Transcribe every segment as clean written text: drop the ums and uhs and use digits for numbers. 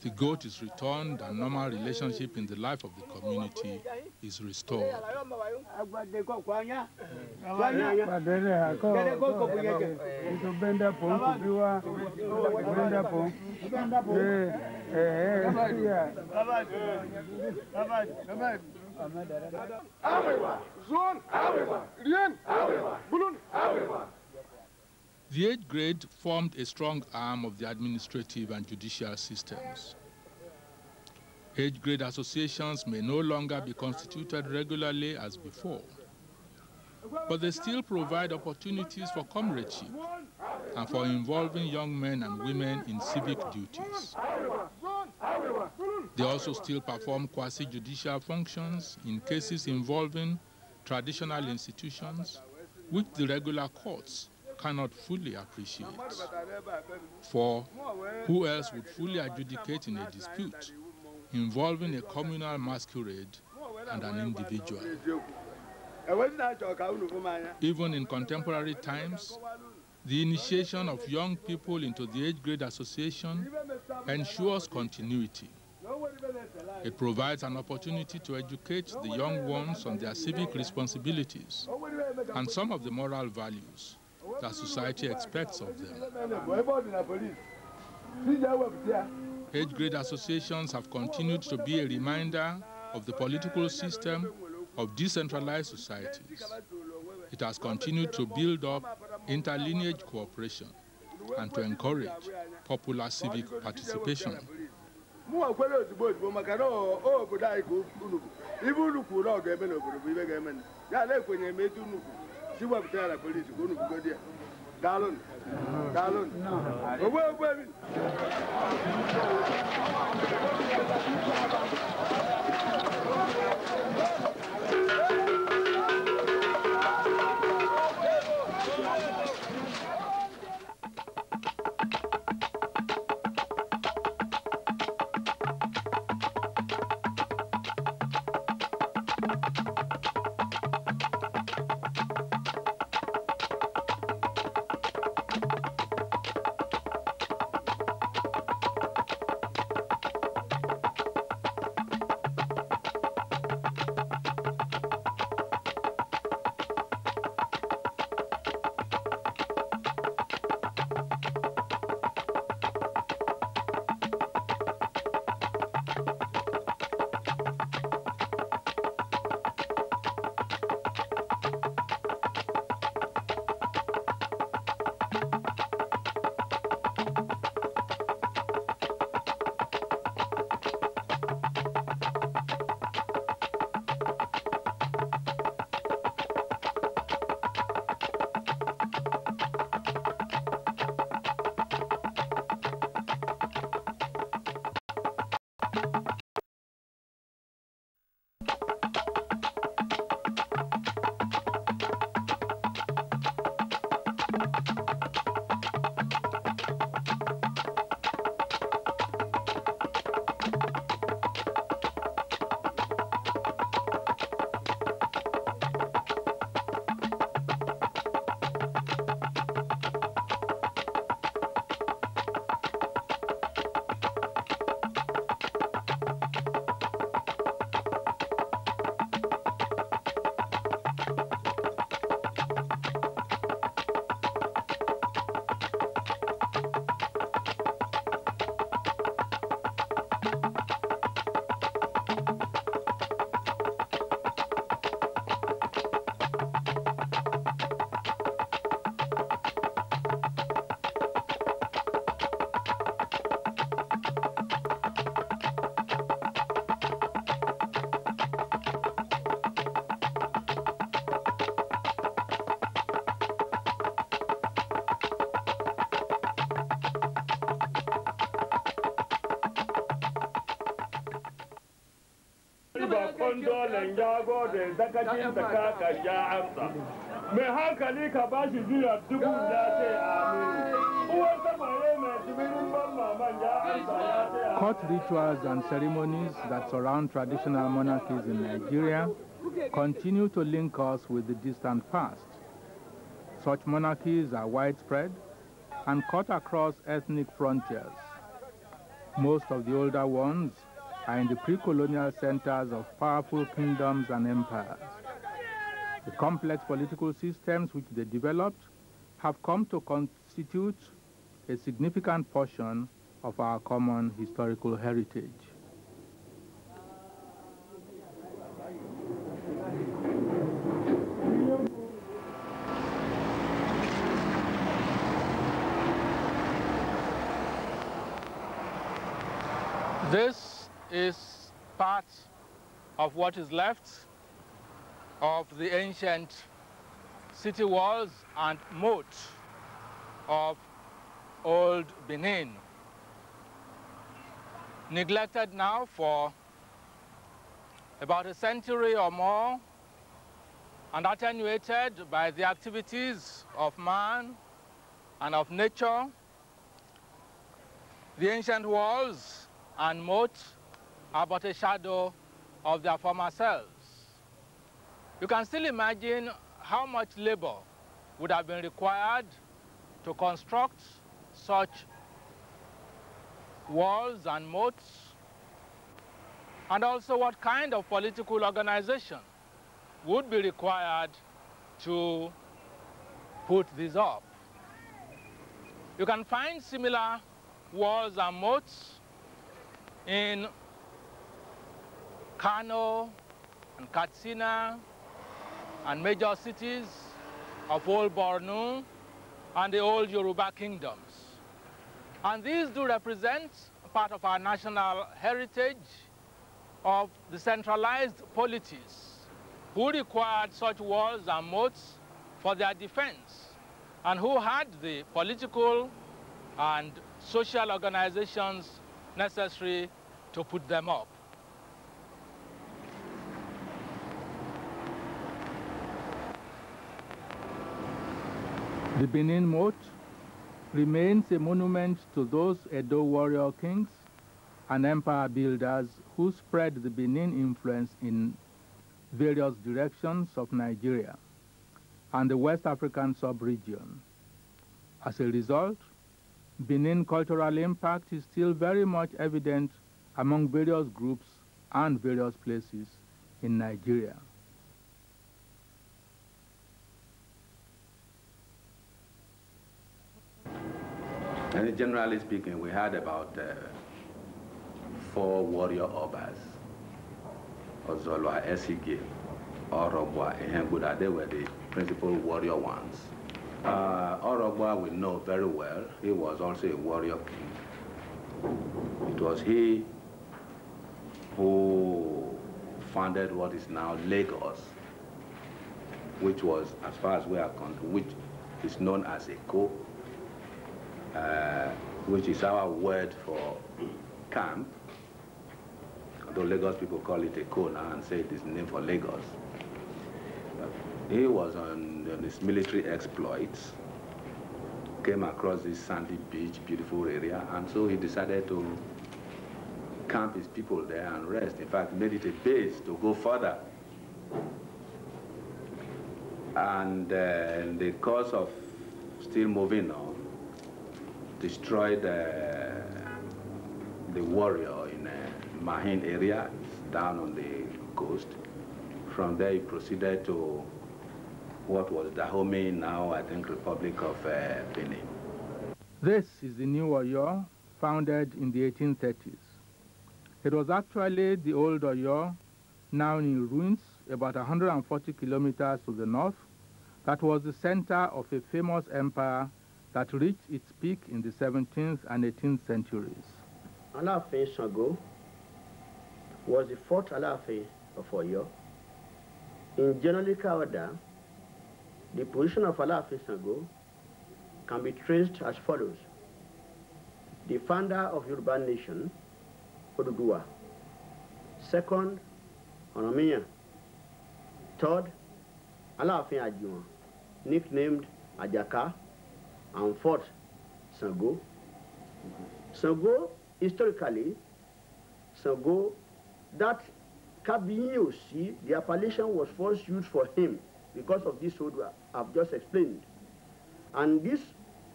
the goat is returned and normal relationship in the life of the community is restored. The 8th grade formed a strong arm of the administrative and judicial systems. 8th grade associations may no longer be constituted regularly as before, but they still provide opportunities for comradeship and for involving young men and women in civic duties. They also still perform quasi-judicial functions in cases involving traditional institutions, which the regular courts cannot fully appreciate. For who else would fully adjudicate in a dispute involving a communal masquerade and an individual? Even in contemporary times, the initiation of young people into the 8th grade association ensures continuity. It provides an opportunity to educate the young ones on their civic responsibilities and some of the moral values that society expects of them. 8th grade associations have continued to be a reminder of the political system of decentralized societies. It has continued to build up interlineage cooperation and to encourage popular civic participation. Court rituals and ceremonies that surround traditional monarchies in Nigeria continue to link us with the distant past. Such monarchies are widespread and cut across ethnic frontiers. Most of the older ones are in the pre-colonial centers of powerful kingdoms and empires. The complex political systems which they developed have come to constitute a significant portion of our common historical heritage. This is part of what is left of the ancient city walls and moat of old Benin, neglected now for about a century or more and attenuated by the activities of man and of nature. The ancient walls and moat are but a shadow of their former selves. You can still imagine how much labor would have been required to construct such walls and moats, and also what kind of political organization would be required to put these up. You can find similar walls and moats in Kano and Katsina and major cities of old Borno and the old Yoruba kingdoms. And these do represent part of our national heritage of the centralized polities who required such walls and moats for their defense and who had the political and social organizations necessary to put them up. The Benin moat remains a monument to those Edo warrior kings and empire builders who spread the Benin influence in various directions of Nigeria and the West African sub-region. As a result, Benin cultural impact is still very much evident among various groups and various places in Nigeria. And generally speaking, we had about 4 warrior obas. Ozolwa, Esige, Orogwa, Ehenguda, they were the principal warrior ones. Orogwa we know very well. He was also a warrior king. It was he who founded what is now Lagos, which was, as far as we are concerned, which is known as Eko, which is our word for camp. Although Lagos people call it Eko now and say it is named for Lagos. He was on his military exploits, came across this sandy beach, beautiful area, and so he decided to camp his people there and rest. In fact, made it a base to go further. And in the course of still moving on, destroyed the warrior in Mahin area, down on the coast. From there, he proceeded to what was Dahomey, now I think Republic of Benin. This is the new Oyo, founded in the 1830s. It was actually the old Oyo, now in ruins, about 140 kilometers to the north, that was the center of a famous empire that reached its peak in the 17th and 18th centuries. Alaafin Sango was the 4th Alaafin of Oyo. In genealogical order, the position of Alaafin Sango can be traced as follows. The founder of Yoruba nation, Oduduwa. 2nd, Oromia. 3rd, Alaafin Ajiwan, nicknamed Ajaka. And 4th, Sango. Sango, historically, Sango, that Kabinyosi, the appellation was first used for him because of this road I've just explained. And this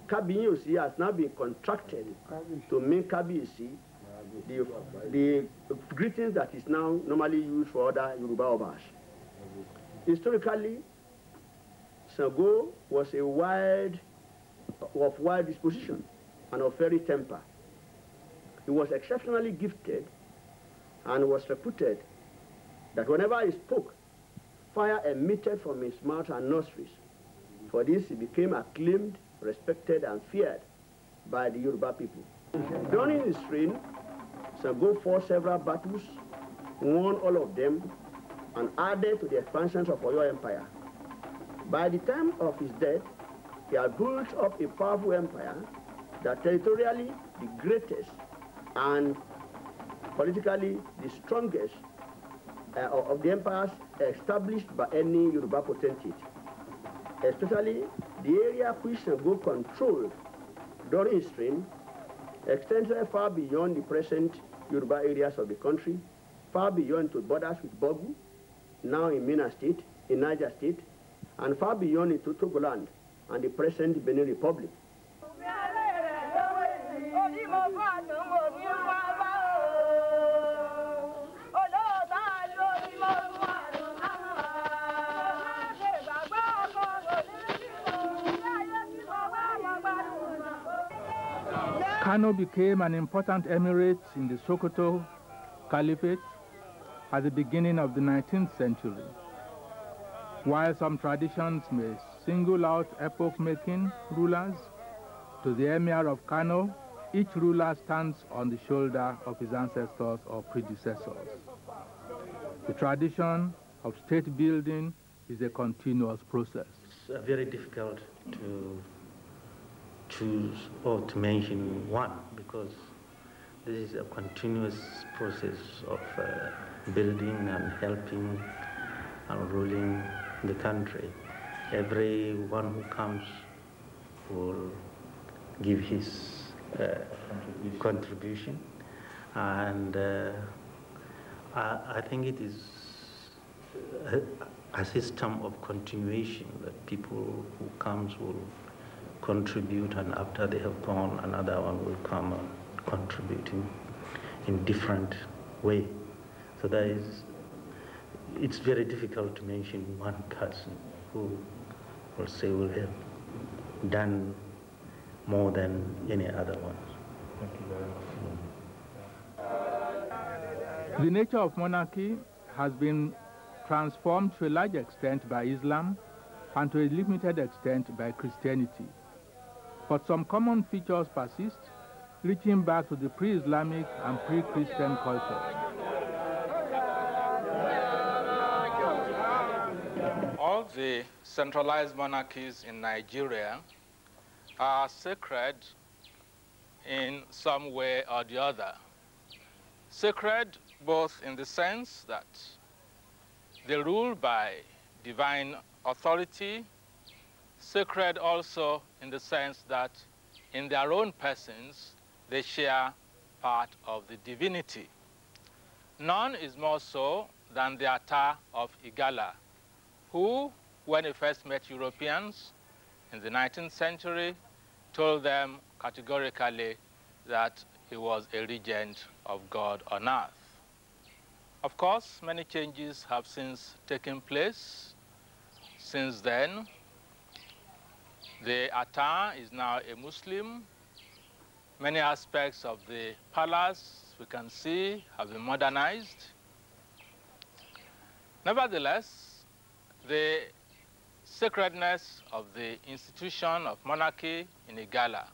Kabinyosi has now been contracted to mean Kabiyesi, the greetings that is now normally used for other Yoruba Obas. Historically, Sango was of wide disposition and of very temper. He was exceptionally gifted and was reputed that whenever he spoke, fire emitted from his mouth and nostrils. For this, he became acclaimed, respected, and feared by the Yoruba people. During his reign, Sango fought several battles, won all of them, and added to the expansions of Oyo Empire. By the time of his death, he had built up a powerful empire that territorially the greatest and politically the strongest of the empires established by any Yoruba potentate. Especially the area which Sango controlled during his reign extended far beyond the present Yoruba areas of the country, far beyond to borders with Bogu, now in Mina State, in Niger State, and far beyond into Togoland and the present Benin Republic. Kano became an important emirate in the Sokoto Caliphate at the beginning of the 19th century. While some traditions may single out epoch-making rulers, to the emir of Kano, each ruler stands on the shoulder of his ancestors or predecessors. The tradition of state building is a continuous process. It's very difficult to choose or to mention one, because this is a continuous process of building and helping and ruling the country. Everyone who comes will give his contribution, and I think it is a system of continuation that people who comes will contribute, and after they have gone, another one will come and contribute in different way. So it's very difficult to mention one person who will say will have done more than any other one. Thank you very much. The nature of monarchy has been transformed to a large extent by Islam and to a limited extent by Christianity. But some common features persist, reaching back to the pre-Islamic and pre-Christian culture. All the centralized monarchies in Nigeria are sacred in some way or the other. Sacred both in the sense that they rule by divine authority, sacred also in the sense that in their own persons they share part of the divinity. None is more so than the Ata of Igala, who, when he first met Europeans in the 19th century, told them categorically that he was a regent of God on earth. Of course, many changes have since taken place. Since then, the Ata is now a Muslim. Many aspects of the palace we can see have been modernized. Nevertheless, the sacredness of the institution of monarchy in Igala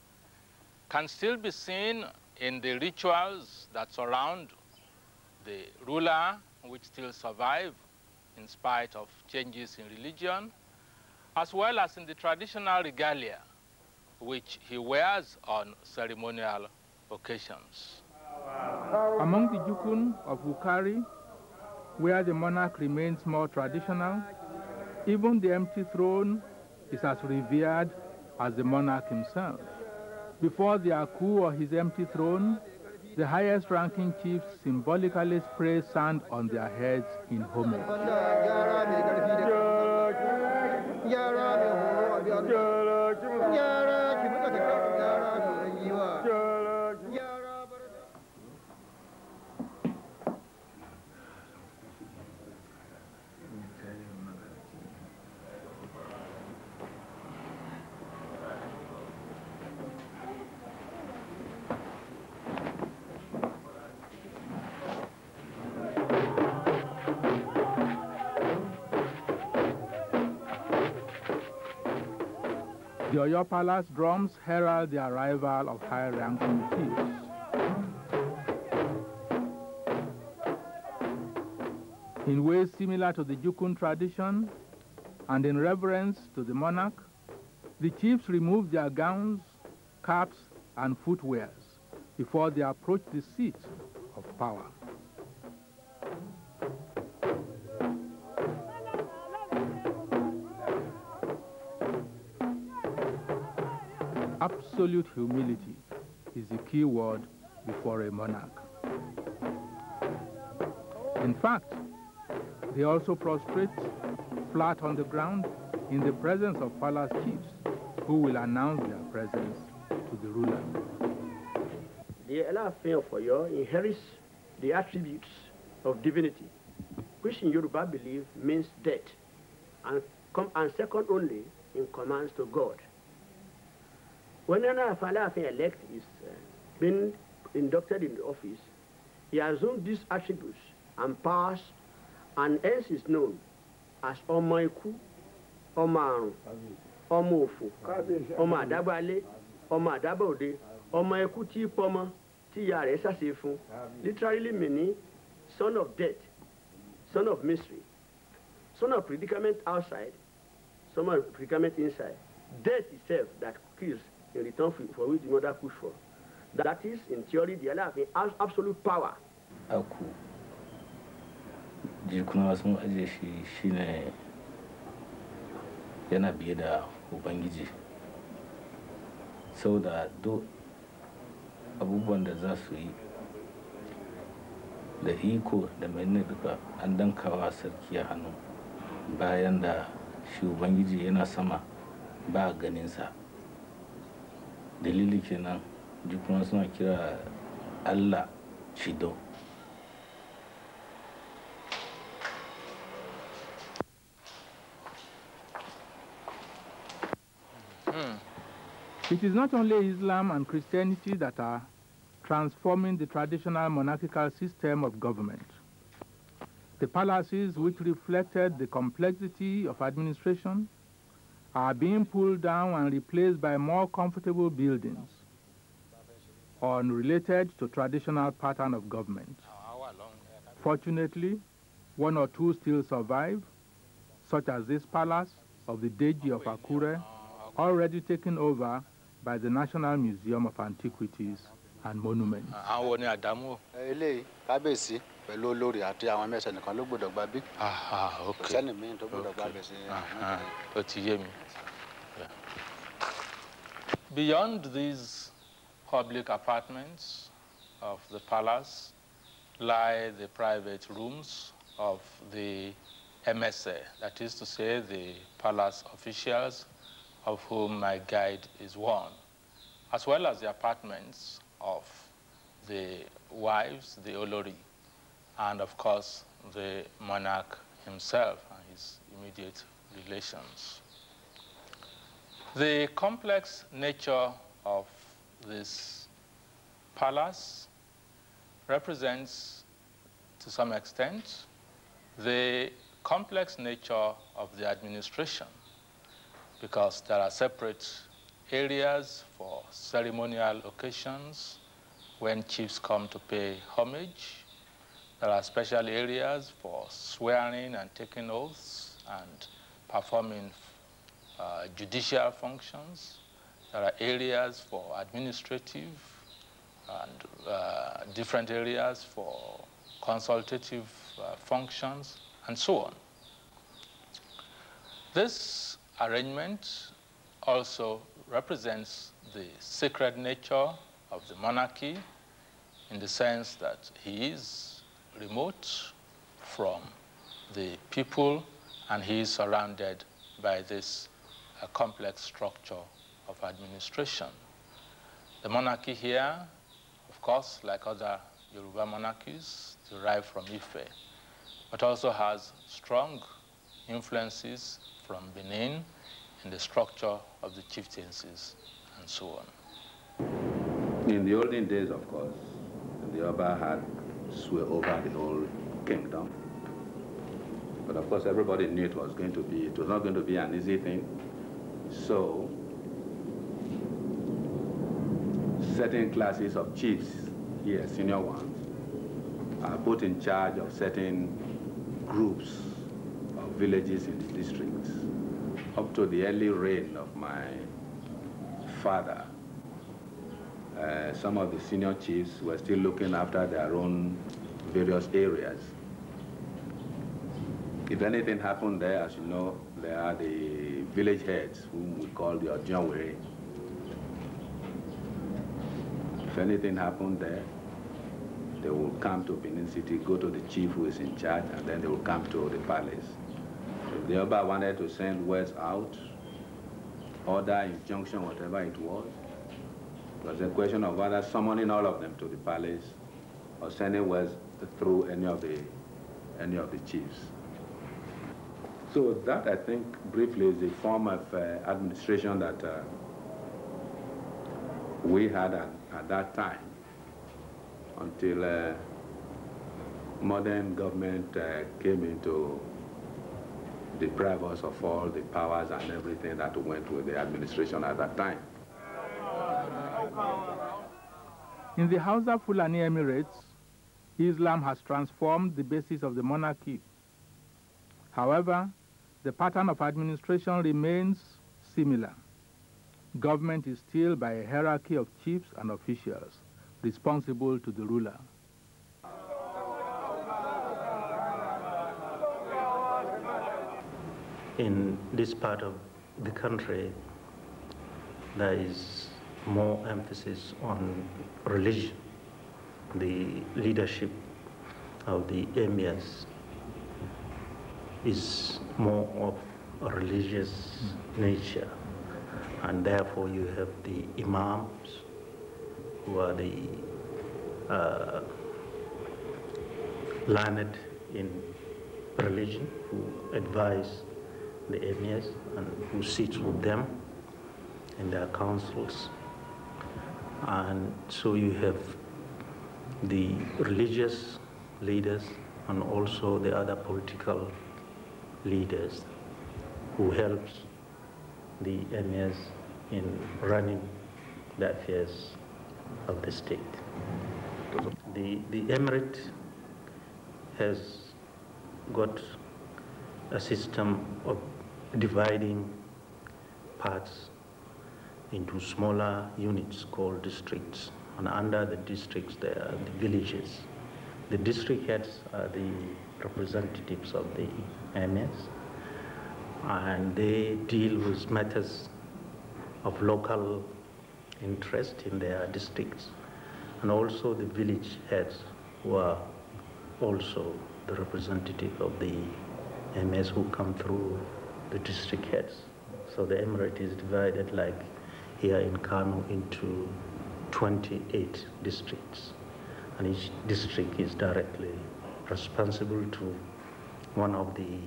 can still be seen in the rituals that surround the ruler, which still survive in spite of changes in religion, as well as in the traditional regalia, which he wears on ceremonial occasions. Among the Jukun of Wukari, where the monarch remains more traditional, even the empty throne is as revered as the monarch himself. Before the Aku or his empty throne, the highest ranking chiefs symbolically spray sand on their heads in homage. The Oyo Palace drums herald the arrival of high-ranking chiefs. In ways similar to the Jukun tradition, and in reverence to the monarch, the chiefs removed their gowns, caps, and footwears before they approached the seat of power. Absolute humility is the key word before a monarch. In fact, they also prostrate flat on the ground in the presence of palace chiefs who will announce their presence to the ruler. The Alaafin of Oyo inherits the attributes of divinity, which in Yoruba belief means death, and second only in commands to God. When an Alaafin elect is being inducted in the office, he assumes these attributes and powers, and hence is known as Ọmọ Ikú, Ọmọ Àrùn, Ọmọ Òfò, Ọmọ Àdábálé, Ọmọ Àdábòde, Ọmọ Ikú tí pọ́mọ tí ìyá rẹ̀ ṣàṣe fún, literally meaning son of death, son of mystery, son of predicament outside, son of predicament inside. Death itself that kills in return for which the mother pushed for. That is, in theory, the Alaafin has absolute power. Aku jirkuna sun aje shi shine yana biye da Ubangiji, saboda duk abubuwan da za su yi da iko da menene duka an dankawa sarki a hannu, bayan da shi Ubangiji yana sama ba ganinsa. Dalili kenan jirkuna suna kira Allah Chido. It is not only Islam and Christianity that are transforming the traditional monarchical system of government. The palaces which reflected the complexity of administration are being pulled down and replaced by more comfortable buildings, unrelated to traditional pattern of government. Fortunately, one or two still survive, such as this palace of the Deji of Akure, already taken over by the National Museum of Antiquities and Monuments. Beyond these public apartments of the palace lie the private rooms of the MSA, that is to say the palace officials, of whom my guide is one, as well as the apartments of the wives, the Olori, and of course the monarch himself and his immediate relations. The complex nature of this palace represents, to some extent, the complex nature of the administration, because there are separate areas for ceremonial occasions when chiefs come to pay homage. There are special areas for swearing and taking oaths and performing judicial functions. There are areas for administrative and different areas for consultative functions, and so on. This arrangement also represents the sacred nature of the monarchy, in the sense that he is remote from the people and he is surrounded by this complex structure of administration. The monarchy here, of course, like other Yoruba monarchies, derived from Ife, but also has strong influences from Benin in the structure of the chieftaincies and so on. In the olden days, of course, the Oba had sway over the whole kingdom. But of course, everybody knew it was not going to be an easy thing. So certain classes of chiefs here, senior ones, are put in charge of certain groups of villages in the districts. Up to the early reign of my father, some of the senior chiefs were still looking after their own various areas. If anything happened there, as you know, there are the village heads, whom we call the Ojonwere. If anything happened there, they will come to Benin City, go to the chief who is in charge, and then they will come to the palace. If the Oba wanted to send words out, order, injunction, whatever it was a question of whether summoning all of them to the palace or sending words through any of the chiefs. So that, I think, briefly is the form of administration that we had at that time, until modern government came in to deprive us of all the powers and everything that went with the administration at that time. In the Hausa Fulani Emirates, Islam has transformed the basis of the monarchy. However, the pattern of administration remains similar. Government is still by a hierarchy of chiefs and officials responsible to the ruler. In this part of the country, there is more emphasis on religion. The leadership of the emirs is more of a religious nature, and therefore you have the imams, who are the learned in religion, who advise the emirs and who sits with them in their councils. And so you have the religious leaders and also the other political leaders who helps the emirs in running the affairs of the state. The emirate has got a system of dividing parts into smaller units called districts, and under the districts there are the villages. The district heads are the representatives of the emirs, and they deal with matters of local interest in their districts, and also the village heads, who are also the representative of the emirs who come through the district heads. So the emirate is divided, like here in Kano, into 28 districts, and each district is directly responsible to one of the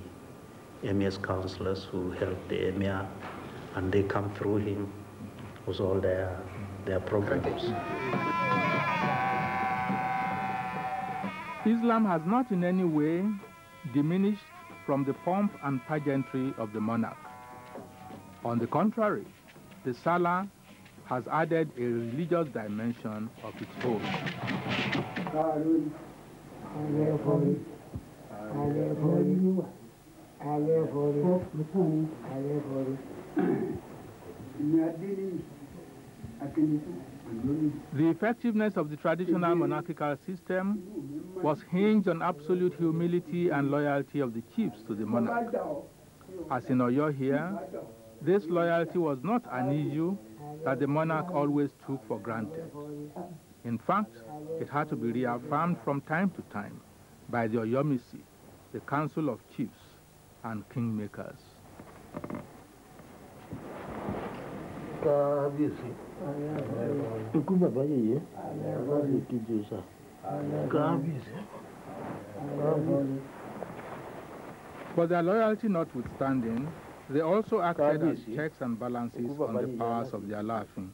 emir's councillors who help the emir, and they come through him with all their programs. Islam has not in any way diminished from the pomp and pageantry of the monarch. On the contrary, the Salah has added a religious dimension of its own. The effectiveness of the traditional monarchical system was hinged on absolute humility and loyalty of the chiefs to the monarch. As in Oyo here, this loyalty was not an issue that the monarch always took for granted. In fact, it had to be reaffirmed from time to time by the Oyomisi, the Council of Chiefs and Kingmakers. But their loyalty notwithstanding, they also acted as checks and balances on the powers of their Alafin.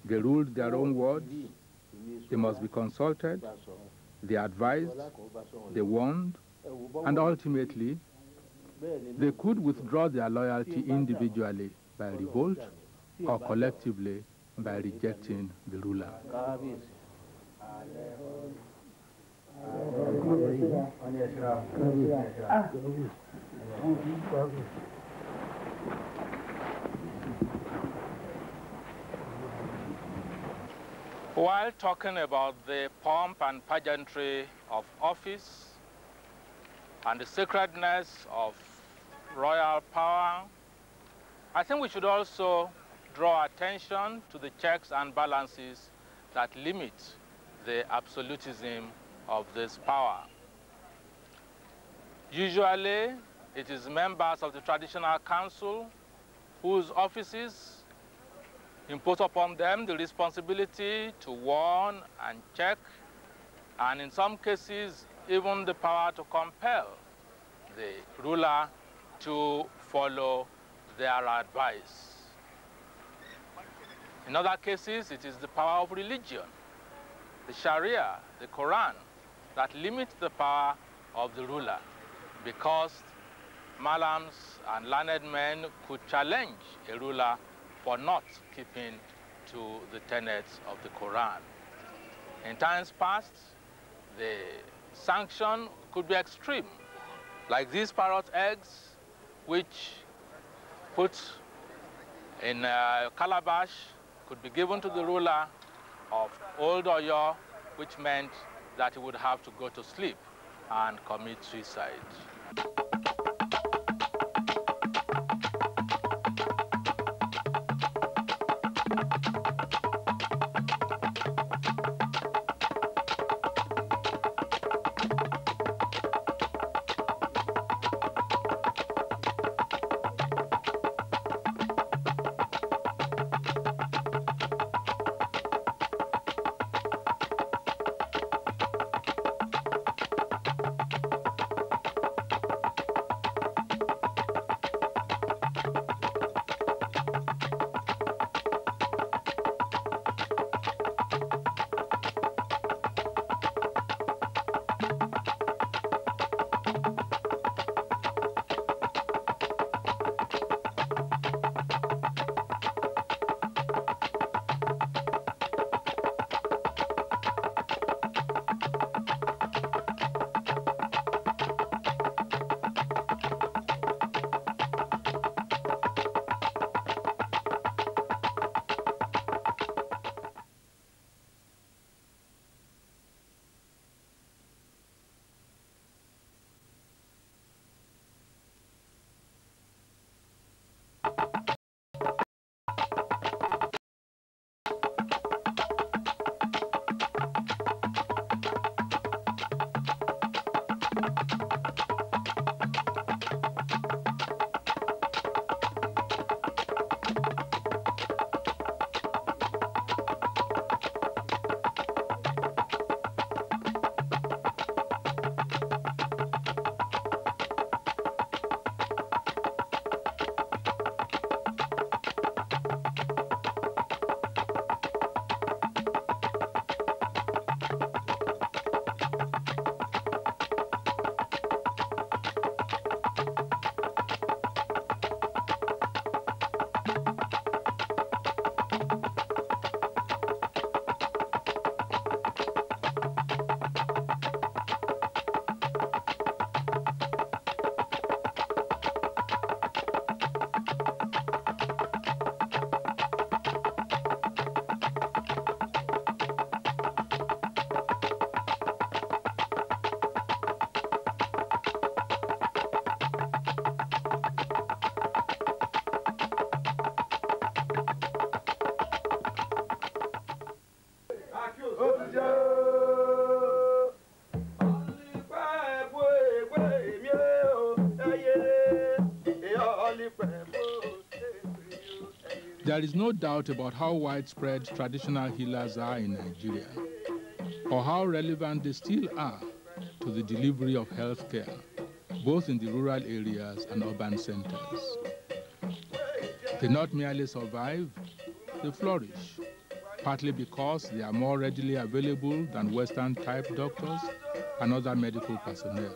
They ruled their own words, they must be consulted, they advised, they warned, and ultimately, they could withdraw their loyalty individually by revolt or collectively by rejecting the ruler. While talking about the pomp and pageantry of office and the sacredness of royal power, I think we should also draw attention to the checks and balances that limit the absolutism of this power. Usually, it is members of the traditional council whose offices impose upon them the responsibility to warn and check, and in some cases, even the power to compel the ruler to follow their advice. In other cases, it is the power of religion, the Sharia, the Quran, that limits the power of the ruler, because malams and learned men could challenge a ruler for not keeping to the tenets of the Quran. In times past, the sanction could be extreme, like these parrot eggs, which put in a calabash could be given to the ruler of Old Oyo, which meant that he would have to go to sleep and commit suicide. There is no doubt about how widespread traditional healers are in Nigeria, or how relevant they still are to the delivery of health care, both in the rural areas and urban centers. They not merely survive, they flourish, partly because they are more readily available than Western-type doctors and other medical personnel.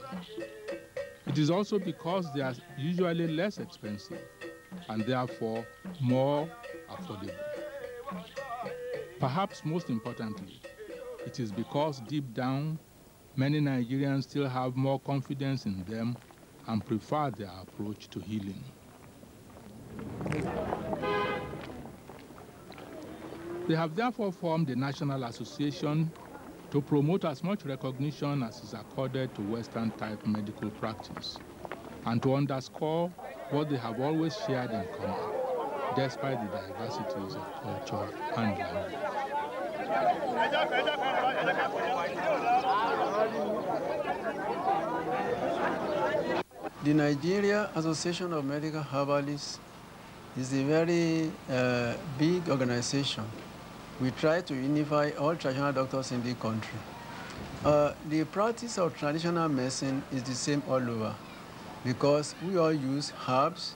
It is also because they are usually less expensive and therefore more affordable. Perhaps most importantly, it is because deep down, many Nigerians still have more confidence in them and prefer their approach to healing. They have therefore formed a national association to promote as much recognition as is accorded to Western-type medical practice and to underscore what they have always shared in common, despite the diversities of culture and language. The Nigeria Association of Medical Herbalists is a very big organization. We try to unify all traditional doctors in the country. The practice of traditional medicine is the same all over because we all use herbs,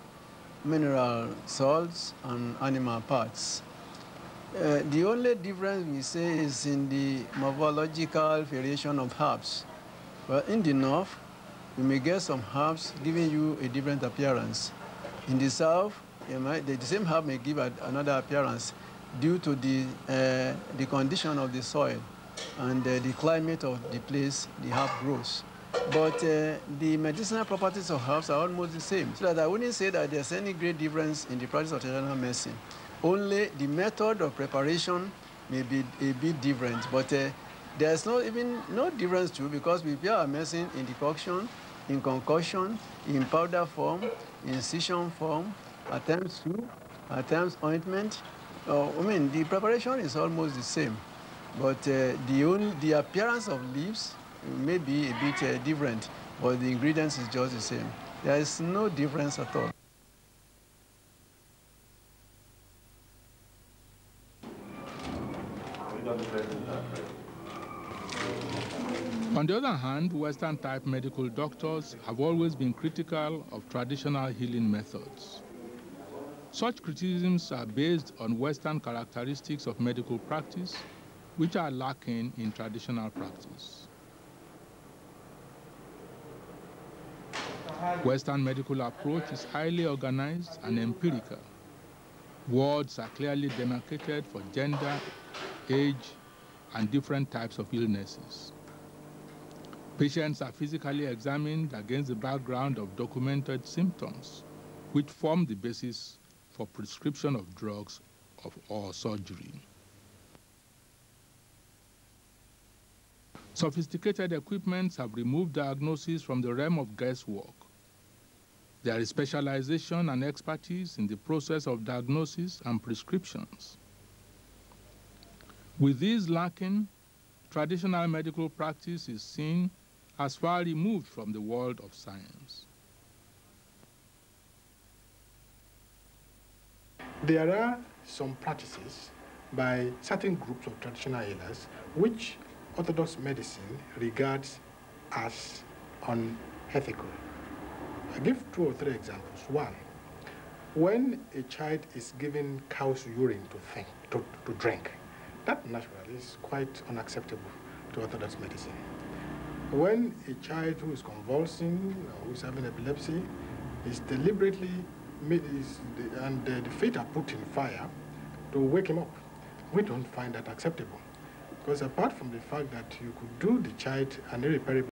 mineral salts, and animal parts. The only difference we say is in the morphological variation of herbs. But in the north, you may get some herbs giving you a different appearance. In the south, the same herb may give another appearance due to the condition of the soil and the climate of the place the herb grows. But the medicinal properties of herbs are almost the same. So that I wouldn't say that there's any great difference in the practice of traditional medicine. Only the method of preparation may be a bit different, but there's no difference too because we prepare our medicine in decoction, in concoction, in powder form, in incision form, at times soup, at times ointment. The preparation is almost the same, but the appearance of leaves may be a bit different, but the ingredients is just the same. There is no difference at all. On the other hand, Western-type medical doctors have always been critical of traditional healing methods. Such criticisms are based on Western characteristics of medical practice, which are lacking in traditional practice. Western medical approach is highly organized and empirical. Wards are clearly demarcated for gender, age, and different types of illnesses. Patients are physically examined against the background of documented symptoms, which form the basis for prescription of drugs or surgery. Sophisticated equipments have removed diagnosis from the realm of guesswork. There is specialization and expertise in the process of diagnosis and prescriptions. With these lacking, traditional medical practice is seen as far removed from the world of science. There are some practices by certain groups of traditional healers which Orthodox medicine regards as unethical. I'll give 2 or 3 examples. One, when a child is given cow's urine to drink, that naturally is quite unacceptable to Orthodox medicine. When a child who is convulsing or who is having epilepsy is deliberately and the feet are put in fire to wake him up, we don't find that acceptable. Because apart from the fact that you could do the child an irreparable